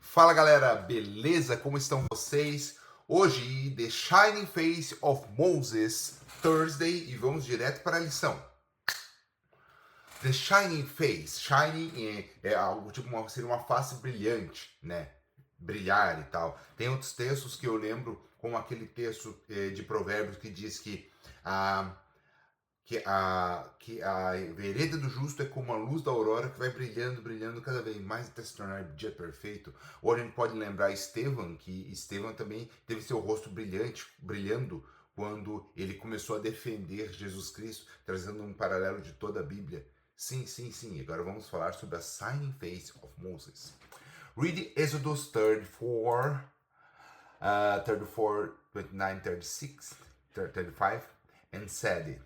Fala galera, beleza? Como estão vocês? Hoje, The Shining Face of Moses, Thursday, e vamos direto para a lição. The Shining Face, shining é algo tipo seria uma face brilhante, né? Brilhar e tal. Tem outros textos que eu lembro, como aquele texto de Provérbios que diz que a vereda do justo é como a luz da aurora que vai brilhando, brilhando cada vez mais até se tornar dia perfeito. Ou a gente pode lembrar Estevão, que Estevão também teve seu rosto brilhante, brilhando quando ele começou a defender Jesus Cristo, trazendo um paralelo de toda a Bíblia. Sim, sim, sim. Agora vamos falar sobre a Shining Face of Moses. Read Exodus 34, 29, 36, 35, and said,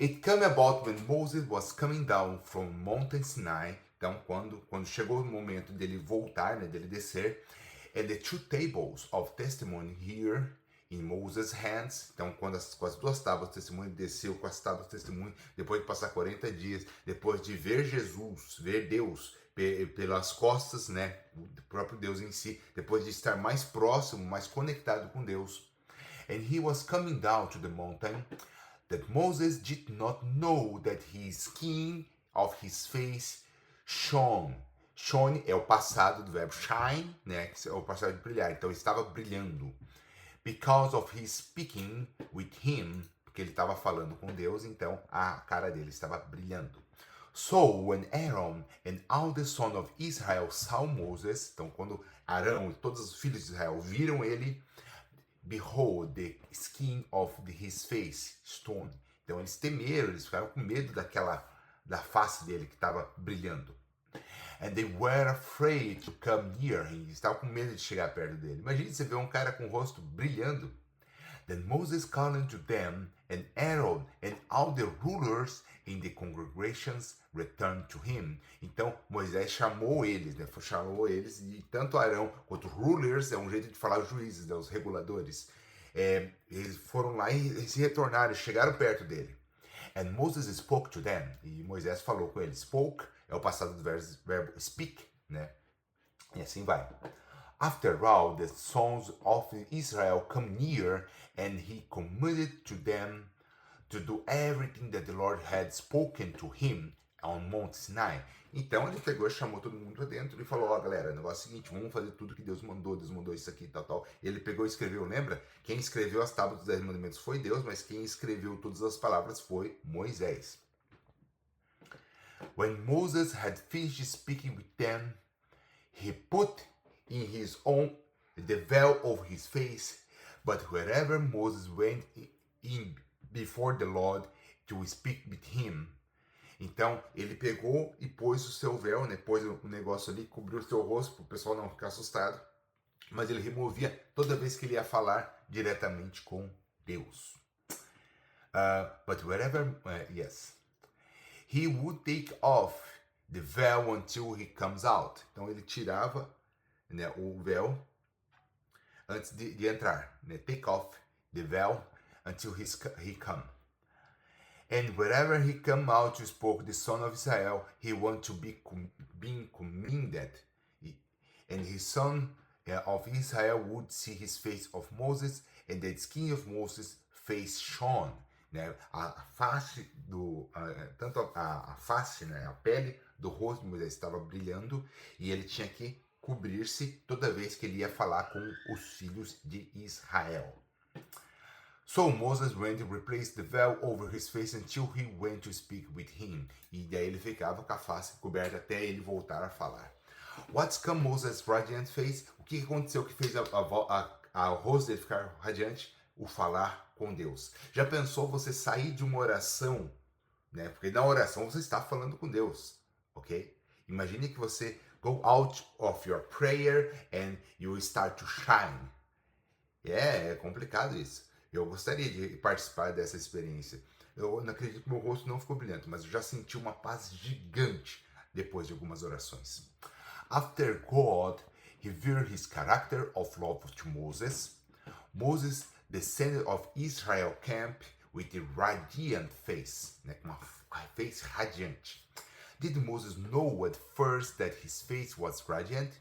It came about when Moses was coming down from Mount Sinai. Então, quando chegou o momento dele voltar, né, dele descer, and the two tables of testimony here in Moses' hands. Então, com as duas tábuas de testemunho, desceu com as tábuas de testemunho, depois de passar 40 dias, depois de ver Jesus, ver Deus pelas costas, né, do próprio Deus em si, depois de estar mais próximo, mais conectado com Deus. And he was coming down to the mountain, that Moses did not know that his skin of his face shone. Shone é o passado do verbo shine, né? Que é o passado de brilhar. Então, ele estava brilhando. Because of his speaking with him, porque ele estava falando com Deus, então a cara dele estava brilhando. So, when Aaron and all the sons of Israel saw Moses, então quando Arão e todos os filhos de Israel viram ele, behold, the skin of his face stone. Então eles temeram, eles ficaram com medo da face dele que estava brilhando. And they were afraid to come near him. Eles estavam com medo de chegar perto dele. Imagine você ver um cara com o rosto brilhando. Then Moses called to them, and Aaron and all the rulers in the congregations returned to him. Então Moisés chamou eles, né? Chamou eles, e tanto Arão quanto rulers, é um jeito de falar juízes, né? Os reguladores. Eles foram lá e se retornaram, chegaram perto dele. And Moses spoke to them. E Moisés falou com eles. Spoke é o passado do verbo speak, né? E assim vai. After all, the sons of Israel come near, and he commanded to them to do everything that the Lord had spoken to him on Mount Sinai. Então ele pegou, chamou todo mundo pra dentro e falou, ó galera, o negócio é o seguinte, vamos fazer tudo que Deus mandou isso aqui, tal. Ele pegou e escreveu, lembra? Quem escreveu as tábuas dos 10 mandamentos foi Deus, mas quem escreveu todas as palavras foi Moisés. When Moses had finished speaking with them, he put in his own the veil over his face, but wherever Moses went in before the Lord to speak with him. Então, ele pegou e pôs o seu véu, né? Pôs o negócio ali, cobriu o seu rosto, para o pessoal não ficar assustado. Mas ele removia toda vez que ele ia falar diretamente com Deus. But wherever, yes. He would take off the veil until he comes out. Então, ele tirava, né, o véu antes de entrar, né? Take off the veil until he come. And wherever he come out to speak the son of Israel, he want to be being commended. And his son of Israel would see his face of Moses, and the skin of Moses' face shone. Né? A face tanto a face, né, a pele do rosto de Moisés estava brilhando, e ele tinha que cobrir-se toda vez que ele ia falar com os filhos de Israel. So Moses went and replaced the veil over his face until he went to speak with him. E daí ele ficava com a face coberta até ele voltar a falar. What's come Moses' radiant face? O que aconteceu que fez o rosto dele ficar radiante? O falar com Deus. Já pensou você sair de uma oração, né? Porque na oração você está falando com Deus, ok? Imagine que você go out of your prayer and you start to shine. É complicado isso. Eu gostaria de participar dessa experiência. Eu não acredito que meu rosto não ficou brilhante, mas eu já senti uma paz gigante depois de algumas orações. After God revealed his character of love to Moses, Moses descended of Israel camp with a radiant face, né? Uma face radiante. Did Moses know at first that his face was radiant?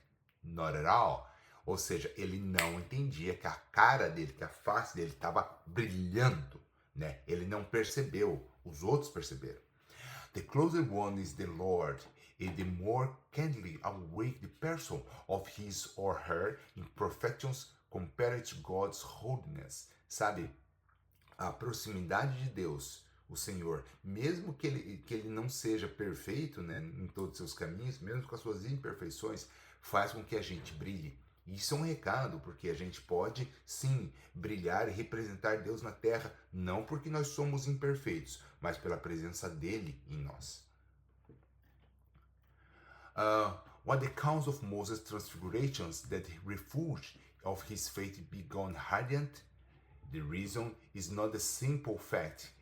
not at all. Ou seja, ele não entendia que a cara dele, que a face dele estava brilhando, né? Ele não percebeu, os outros perceberam. The closer one is the Lord, and the more kindly awake the person of his or her imperfections compared to God's holiness. Sabe, a proximidade de Deus, o Senhor, mesmo que ele não seja perfeito, né, em todos os seus caminhos, mesmo com as suas imperfeições, faz com que a gente brilhe. Isso é um recado, porque a gente pode, sim, brilhar e representar Deus na terra, não porque nós somos imperfeitos, mas pela presença dele em nós. What the accounts of Moses' transfigurations that the refuge of his faith be gone radiant? The reason is not the simple fact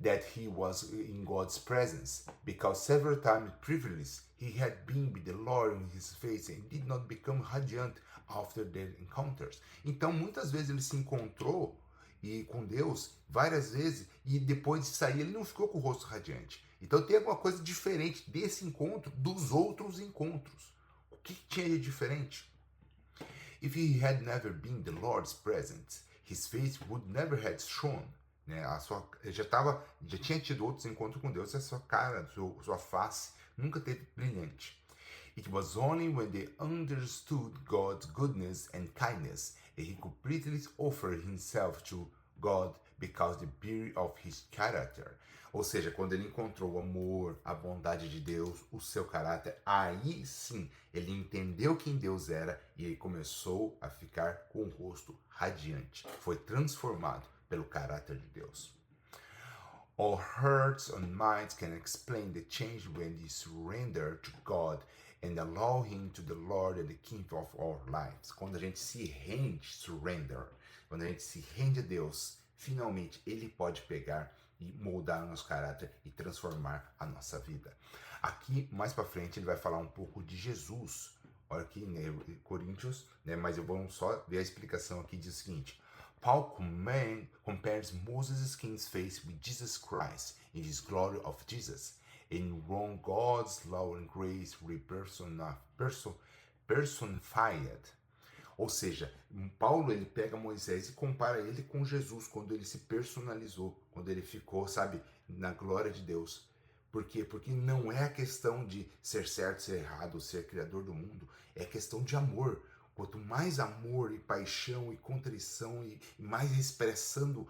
that he was in God's presence, because several times previously he had been with the Lord in his face and did not become radiant after their encounters. Então, muitas vezes ele se encontrou com Deus várias vezes e depois de sair ele não ficou com o rosto radiante. Então tem alguma coisa diferente desse encontro dos outros encontros. O que tinha de diferente? If he had never been in the Lord's presence, his face would never have shone. Né? Já tinha tido outros encontros com Deus, e a sua cara, sua face nunca teve brilhante. It was only when they understood God's goodness and kindness that he completely offered himself to God because the beauty of his character. Ou seja, quando ele encontrou o amor, a bondade de Deus, o seu caráter, aí sim ele entendeu quem Deus era e ele começou a ficar com o rosto radiante. Foi transformado pelo caráter de Deus. All hearts and minds can explain the change when we surrender to God and allow Him to the Lord and the King of our lives. Quando a gente se rende, surrender, quando a gente se rende a Deus, finalmente Ele pode pegar e moldar o nosso caráter e transformar a nossa vida. Aqui, mais para frente, ele vai falar um pouco de Jesus. Olha aqui, né, Coríntios, né, mas eu vou só ver a explicação aqui, diz o seguinte. Paul compares Moses' king's face with Jesus Christ in his glory of Jesus. In Rome, God's law and grace personified. Ou seja, Paulo ele pega Moisés e compara ele com Jesus quando ele se personalizou, quando ele ficou, sabe, na glória de Deus. Por quê? Porque não é a questão de ser certo, ser errado, ser criador do mundo, é questão de amor. Quanto mais amor e paixão e contrição e mais expressando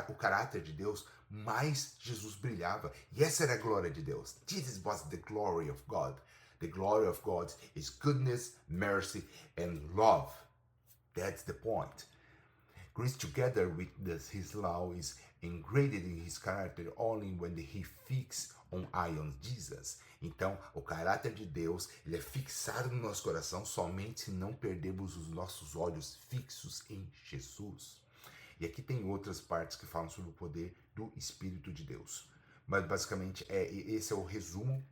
o caráter de Deus, mais Jesus brilhava. E essa era a glória de Deus. This was the glory of God. The glory of God is goodness, mercy, and love. That's the point. Grace together with his law is engraved in his character only when he fixes on ion Jesus. Então, o caráter de Deus ele é fixado no nosso coração somente se não perdemos os nossos olhos fixos em Jesus. E aqui tem outras partes que falam sobre o poder do Espírito de Deus. Mas basicamente esse é o resumo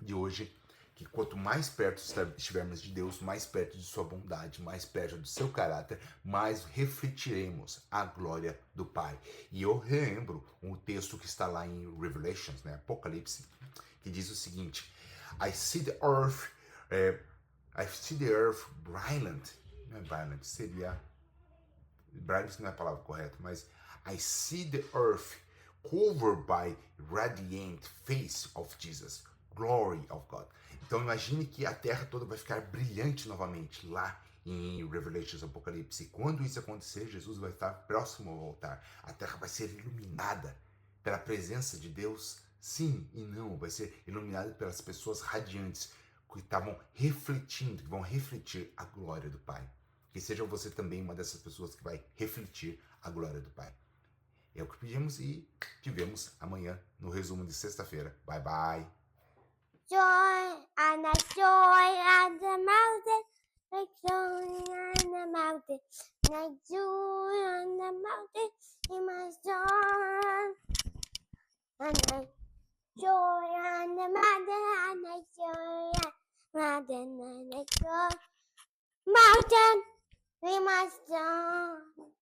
de hoje, que quanto mais perto estivermos de Deus, mais perto de sua bondade, mais perto do seu caráter, mais refletiremos a glória do Pai. E eu relembro um texto que está lá em Revelations, né, Apocalipse, que diz o seguinte: I see the earth brilliant. Não é brilliant, seria brilliant não é a palavra correta, mas I see the earth covered by radiant face of Jesus, glory of God. Então imagine que a terra toda vai ficar brilhante novamente lá em Revelations, Apocalipse. Quando isso acontecer, Jesus vai estar próximo ao altar. A terra vai ser iluminada pela presença de Deus. Sim e não, vai ser iluminada pelas pessoas radiantes que estavam refletindo, que vão refletir a glória do Pai. Que seja você também uma dessas pessoas que vai refletir a glória do Pai. É o que pedimos e te vemos amanhã no resumo de sexta-feira. Bye, bye. Joy and a joy at the mountain, like joy on the mountain, like joy on the mountain, in my joy. And I joy on the mountain, and I joy on the mountain, and I joy mountain, we must joy.